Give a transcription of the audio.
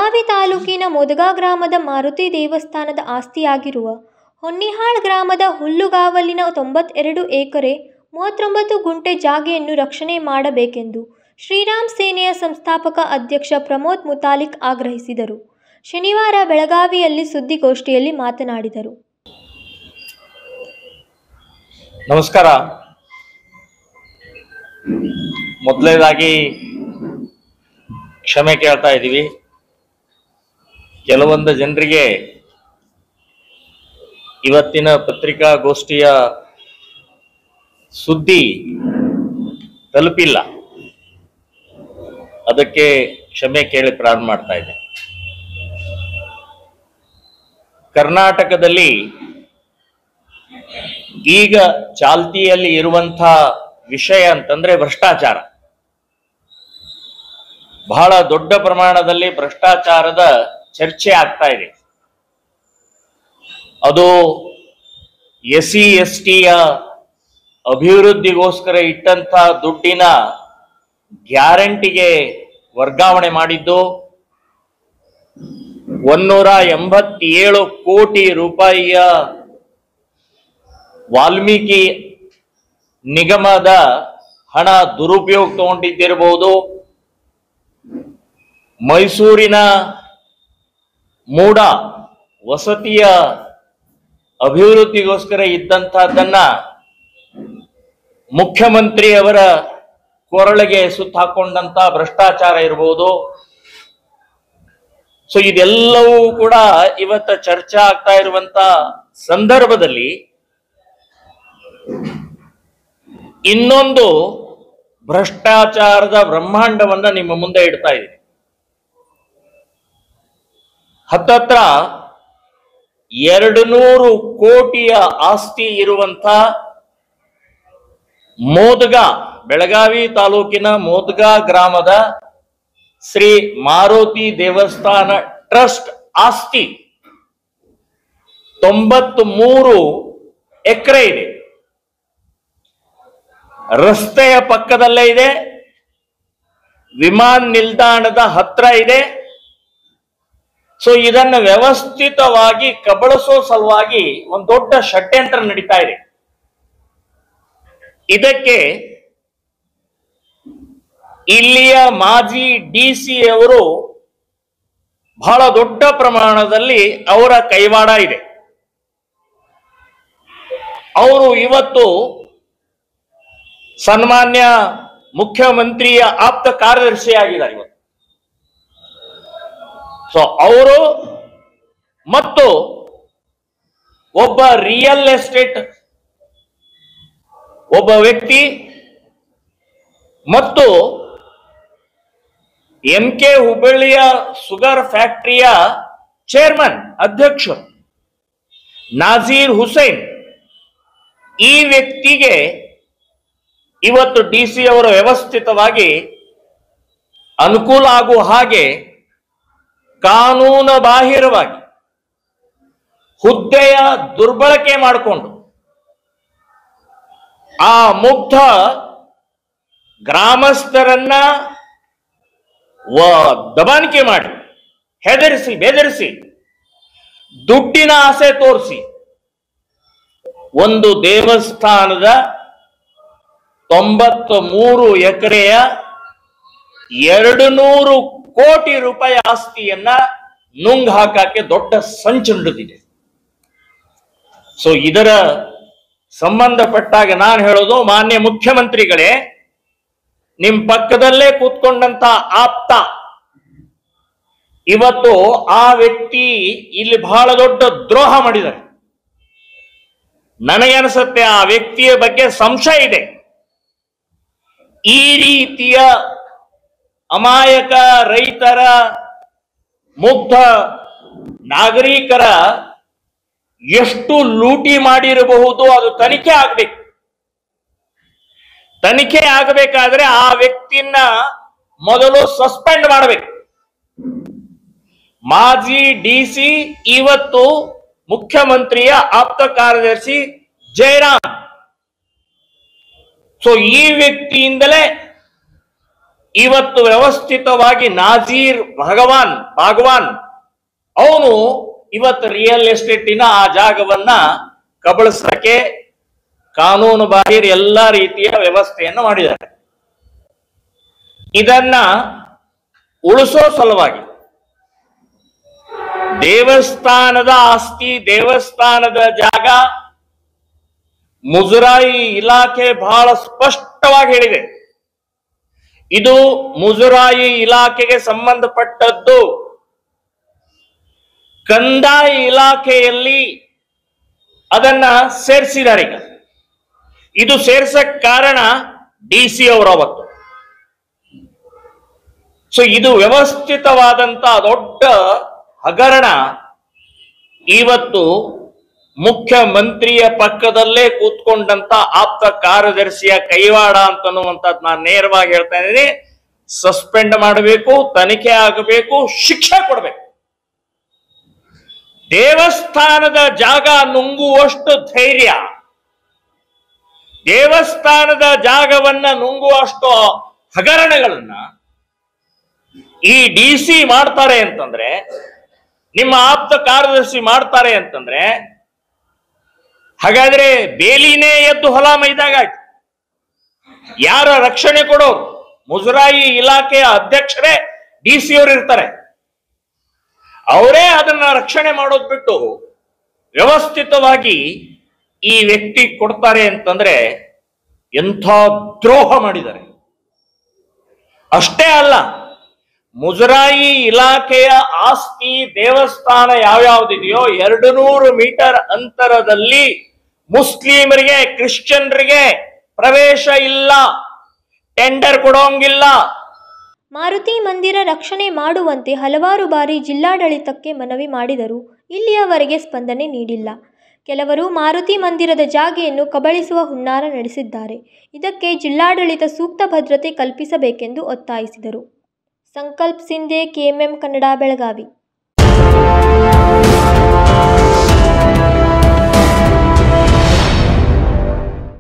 ಬೆಳಗಾವಿ ತಾಲೂಕಿನ ಮೊದಗಾ ಗ್ರಾಮದ ಮಾರುತಿ ದೇವಸ್ಥಾನದ ಆಸ್ತಿಯಾಗಿರುವ ಹೊನ್ನಿಹಾಳ್ ಗ್ರಾಮದ ಹುಲ್ಲುಗಾವಲಿನ 92 ಎಕರೆ 39 ಗುಂಟೆ ಜಾಗೆಯನ್ನು ರಕ್ಷಣೆ ಮಾಡಬೇಕೆಂದು ಶ್ರೀರಾಮ್ ಸೇನೆಯ ಸಂಸ್ಥಾಪಕ ಅಧ್ಯಕ್ಷ ಪ್ರಮೋದ್ ಮುತಾಲಿಕ್ ಆಗ್ರಹಿಸಿದರು. ಶನಿವಾರ ಬೆಳಗಾವಿಯಲ್ಲಿ ಸುದ್ದಿಗೋಷ್ಠಿಯಲ್ಲಿ ಮಾತನಾಡಿದರು. ನಮಸ್ಕಾರ. ಮೊದಲನೇದಾಗಿ ಕ್ಷಮೆ ಕೇಳ್ತಾ ಇದ್ದೀವಿ. ಕೆಲವೊಂದು ಜನರಿಗೆ ಇವತ್ತಿನ ಪತ್ರಿಕಾಗೋಷ್ಠಿಯ ಸುದ್ದಿ ತಲುಪಿಲ್ಲ, ಅದಕ್ಕೆ ಕ್ಷಮೆ ಕೇಳಿ ಪ್ರಾರಂಭ ಮಾಡ್ತಾ ಇದ್ದೆ. ಕರ್ನಾಟಕದಲ್ಲಿ ಈಗ ಚಾಲ್ತಿಯಲ್ಲಿ ಇರುವಂಥ ವಿಷಯ ಅಂತಂದ್ರೆ ಭ್ರಷ್ಟಾಚಾರ. ಬಹಳ ದೊಡ್ಡ ಪ್ರಮಾಣದಲ್ಲಿ ಭ್ರಷ್ಟಾಚಾರದ ಚರ್ಚೆ ಆಗ್ತಾ ಇದೆ. ಅದು SC/ST ಅಭಿವೃದ್ಧಿಗೋಸ್ಕರ ಇಟ್ಟಂತ ದುಡ್ಡಿನ ಗ್ಯಾರಂಟಿಗೆ ವರ್ಗಾವಣೆ ಮಾಡಿದ್ದು 187 ಕೋಟಿ ರೂಪಾಯಿಯ ವಾಲ್ಮೀಕಿ ನಿಗಮದ ಹಣ ದುರುಪಯೋಗ ತಗೊಂಡಿದ್ದಿರಬಹುದು. ಮೈಸೂರಿನ ಮೂಡ ವಸತಿಯ ಅಭಿವೃದ್ಧಿಗೋಸ್ಕರ ಇದ್ದಂತಹದ್ದನ್ನ ಮುಖ್ಯಮಂತ್ರಿ ಅವರ ಕೊರಳಿಗೆ ಸುತ್ತ ಹಾಕೊಂಡಂತ ಭ್ರಷ್ಟಾಚಾರ ಇರಬಹುದು. ಸೊ ಇದೆಲ್ಲವೂ ಕೂಡ ಇವತ್ತ ಚರ್ಚೆ ಆಗ್ತಾ ಇರುವಂತ ಸಂದರ್ಭದಲ್ಲಿ ಇನ್ನೊಂದು ಭ್ರಷ್ಟಾಚಾರದ ಬ್ರಹ್ಮಾಂಡವನ್ನ ನಿಮ್ಮ ಮುಂದೆ ಇಡ್ತಾ ಇದ್ದೀನಿ. ಹತ್ತತ್ರ 200 ಕೋಟಿಯ ಆಸ್ತಿ ಇರುವಂತ ಮೋದಗಾ, ಬೆಳಗಾವಿ ತಾಲೂಕಿನ ಮೋದಗಾ ಗ್ರಾಮದ ಶ್ರೀ ಮಾರುತಿ ದೇವಸ್ಥಾನ ಟ್ರಸ್ಟ್ ಆಸ್ತಿ 93 ಎಕರೆ ಇದೆ. ರಸ್ತೆಯ ಪಕ್ಕದಲ್ಲೇ ಇದೆ, ವಿಮಾನ ನಿಲ್ದಾಣದ ಹತ್ರ ಇದೆ. ಸೊ ಇದನ್ನು ವ್ಯವಸ್ಥಿತವಾಗಿ ಕಬಳಿಸೋ ಸಲುವಾಗಿ ಒಂದು ದೊಡ್ಡ ಷಡ್ಯಂತ್ರ ನಡೀತಾ ಇದೆ. ಇದಕ್ಕೆ ಇಲ್ಲಿಯ ಮಾಜಿ DC ಅವರು ಬಹಳ ದೊಡ್ಡ ಪ್ರಮಾಣದಲ್ಲಿ ಅವರ ಕೈವಾಡ ಇದೆ. ಅವರು ಇವತ್ತು ಸನ್ಮಾನ್ಯ ಮುಖ್ಯಮಂತ್ರಿಯ ಆಪ್ತ ಕಾರ್ಯದರ್ಶಿಯಾಗಿದ್ದಾರೆ ಇವತ್ತು. ಸೊ ಅವರು ಮತ್ತು ಒಬ್ಬ ರಿಯಲ್ ಎಸ್ಟೇಟ್ ಒಬ್ಬ ವ್ಯಕ್ತಿ ಮತ್ತು MK ಹುಬ್ಬಳ್ಳಿಯ ಶುಗರ್ ಫ್ಯಾಕ್ಟರಿಯ ಚೇರ್ಮನ್ ಅಧ್ಯಕ್ಷ ನಾಜೀರ್ ಹುಸೇನ್, ಈ ವ್ಯಕ್ತಿಗೆ ಇವತ್ತು DC ಅವರು ವ್ಯವಸ್ಥಿತವಾಗಿ ಅನುಕೂಲ ಆಗುವ ಹಾಗೆ ಕಾನೂನು ಬಾಹಿರವಾಗಿ ಹುದ್ದೆಯ ದುರ್ಬಳಕೆ ಮಾಡಿಕೊಂಡು ಆ ಮುಗ್ಧ ಗ್ರಾಮಸ್ಥರನ್ನ ದಬಾಣಿಕೆ ಮಾಡಿ, ಹೆದರಿಸಿ ಬೆದರಿಸಿ, ದುಡ್ಡಿನ ಆಸೆ ತೋರಿಸಿ ಒಂದು ದೇವಸ್ಥಾನದ 93 ಎಕರೆಯ 200 ಕೋಟಿ ರೂಪಾಯಿ ಆಸ್ತಿಯನ್ನ ನುಂಗ್ ಹಾಕಕ್ಕೆ ದೊಡ್ಡ ಸಂಚು ನಡೆದಿದೆ. ಸೊ ಇದರ ಸಂಬಂಧಪಟ್ಟಾಗ ನಾನು ಹೇಳೋದು, ಮಾನ್ಯ ಮುಖ್ಯಮಂತ್ರಿಗಳೇ, ನಿಮ್ ಪಕ್ಕದಲ್ಲೇ ಕೂತ್ಕೊಂಡಂತ ಆಪ್ತ ಇವತ್ತು ಆ ವ್ಯಕ್ತಿ ಇಲ್ಲಿ ಬಹಳ ದೊಡ್ಡ ದ್ರೋಹ ಮಾಡಿದ್ದಾರೆ. ನನಗನ್ಸುತ್ತೆ ಆ ವ್ಯಕ್ತಿಯ ಬಗ್ಗೆ ಸಂಶಯ ಇದೆ. ಈ ರೀತಿಯ ಅಮಾಯಕ ರೈತರ, ಮುಗ್ಧ ನಾಗರಿಕರ ಎಷ್ಟು ಲೂಟಿ ಮಾಡಿರಬಹುದು ಅದು ತನಿಖೆ ಆಗಬೇಕು. ತನಿಖೆ ಆಗಬೇಕಾದ್ರೆ ಆ ವ್ಯಕ್ತಿಯನ್ನ ಮೊದಲು ಸಸ್ಪೆಂಡ್ ಮಾಡಬೇಕು. ಮಾಜಿ DC ಇವತ್ತು ಮುಖ್ಯಮಂತ್ರಿಯ ಆಪ್ತ ಕಾರ್ಯದರ್ಶಿ ಜಯರಾಮ್. ಸೊ ಈ ವ್ಯಕ್ತಿಯಿಂದಲೇ ಇವತ್ತು ವ್ಯವಸ್ಥಿತವಾಗಿ ನಾಜೀರ್ ಭಾಗವಾನ್ ಅವನು ಇವತ್ತು ರಿಯಲ್ ಎಸ್ಟೇಟಿನ ಆ ಜಾಗವನ್ನ ಕಬಳಿಸಕ್ಕೆ ಕಾನೂನು ಬಾಹಿರ ಎಲ್ಲಾ ರೀತಿಯ ವ್ಯವಸ್ಥೆಯನ್ನು ಮಾಡಿದ್ದಾರೆ. ಇದನ್ನ ಉಳಿಸೋ ಸಲುವಾಗಿ ದೇವಸ್ಥಾನದ ಆಸ್ತಿ, ದೇವಸ್ಥಾನದ ಜಾಗ, ಮುಜರಾಯಿ ಇಲಾಖೆ ಬಹಳ ಸ್ಪಷ್ಟವಾಗಿ ಹೇಳಿದೆ, ಇದು ಮುಜರಾಯಿ ಇಲಾಖೆಗೆ ಸಂಬಂಧಪಟ್ಟದ್ದು. ಕಂದಾಯ ಇಲಾಖೆಯಲ್ಲಿ ಅದನ್ನ ಸೇರಿಸಿದ್ದಾರೆ. ಈಗ ಇದು ಸೇರ್ಸಕ್ ಕಾರಣ DC ಅವರು ಅವತ್ತು. ಸೊ ಇದು ವ್ಯವಸ್ಥಿತವಾದಂತ ದೊಡ್ಡ ಹಗರಣ ಇವತ್ತು ಮುಖ್ಯಮಂತ್ರಿಯ ಪಕ್ಕದಲ್ಲೇ ಕೂತ್ಕೊಂಡಂತ ಆಪ್ತ ಕಾರ್ಯದರ್ಶಿಯ ಕೈವಾಡ ಅಂತನ್ನುವಂಥದ್ದು ನಾನು ನೇರವಾಗಿ ಹೇಳ್ತಾ ಇದ್ದೀನಿ. ಸಸ್ಪೆಂಡ್ ಮಾಡಬೇಕು, ತನಿಖೆ ಆಗಬೇಕು, ಶಿಕ್ಷೆ ಕೊಡಬೇಕು. ದೇವಸ್ಥಾನದ ಜಾಗ ನುಂಗುವಷ್ಟು ಧೈರ್ಯ, ದೇವಸ್ಥಾನದ ಜಾಗವನ್ನ ನುಂಗುವಷ್ಟು ಹಗರಣಗಳನ್ನ ಈ DC ಮಾಡ್ತಾರೆ ಅಂತಂದ್ರೆ, ನಿಮ್ಮ ಆಪ್ತ ಕಾರ್ಯದರ್ಶಿ ಮಾಡ್ತಾರೆ ಅಂತಂದ್ರೆ, ಹಾಗಾದ್ರೆ ಬೇಲಿನೇ ಎದ್ದು ಹೊಲ ಮೈದಾಗ ಆಯ್ತು. ಯಾರ ರಕ್ಷಣೆ ಕೊಡೋರು? ಮುಜರಾಯಿ ಇಲಾಖೆಯ ಅಧ್ಯಕ್ಷರೇ DC ಅವರು ಇರ್ತಾರೆ. ಅವರೇ ಅದನ್ನ ರಕ್ಷಣೆ ಮಾಡೋದು ಬಿಟ್ಟು ವ್ಯವಸ್ಥಿತವಾಗಿ ಈ ವ್ಯಕ್ತಿ ಕೊಡ್ತಾರೆ ಅಂತಂದ್ರೆ ಎಂಥ ದ್ರೋಹ ಮಾಡಿದ್ದಾರೆ. ಅಷ್ಟೇ ಅಲ್ಲ, ಮುಜರಾಯಿ ಇಲಾಖೆಯ ಆಸ್ತಿ, ದೇವಸ್ಥಾನ ಯಾವ್ಯಾವ್ದಿದೆಯೋ 200 ಮೀಟರ್ ಅಂತರದಲ್ಲಿ ಮುಸ್ಲಿಮರಿಗೆ, ಕ್ರಿಶ್ಚಿಯನ್ರಿಗೆ ಪ್ರವೇಶ ಇಲ್ಲ, ಟೆಂಡರ್ ಕೊಡೋಂಗಿಲ್ಲ. ಮಾರುತಿ ಮಂದಿರ ರಕ್ಷಣೆ ಮಾಡುವಂತೆ ಹಲವಾರು ಬಾರಿ ಜಿಲ್ಲಾಡಳಿತಕ್ಕೆ ಮನವಿ ಮಾಡಿದರೂ ಇಲ್ಲಿಯವರೆಗೆ ಸ್ಪಂದನೆ ನೀಡಿಲ್ಲ. ಕೆಲವರು ಮಾರುತಿ ಮಂದಿರದ ಜಾಗೆಯನ್ನು ಕಬಳಿಸುವ ಹುನ್ನಾರ ನಡೆಸಿದ್ದಾರೆ. ಇದಕ್ಕೆ ಜಿಲ್ಲಾಡಳಿತ ಸೂಕ್ತ ಭದ್ರತೆ ಕಲ್ಪಿಸಬೇಕೆಂದು ಒತ್ತಾಯಿಸಿದರು. ಸಂಕಲ್ಪ ಸಿಂಧೆ, KMM ಕನ್ನಡ, ಬೆಳಗಾವಿ.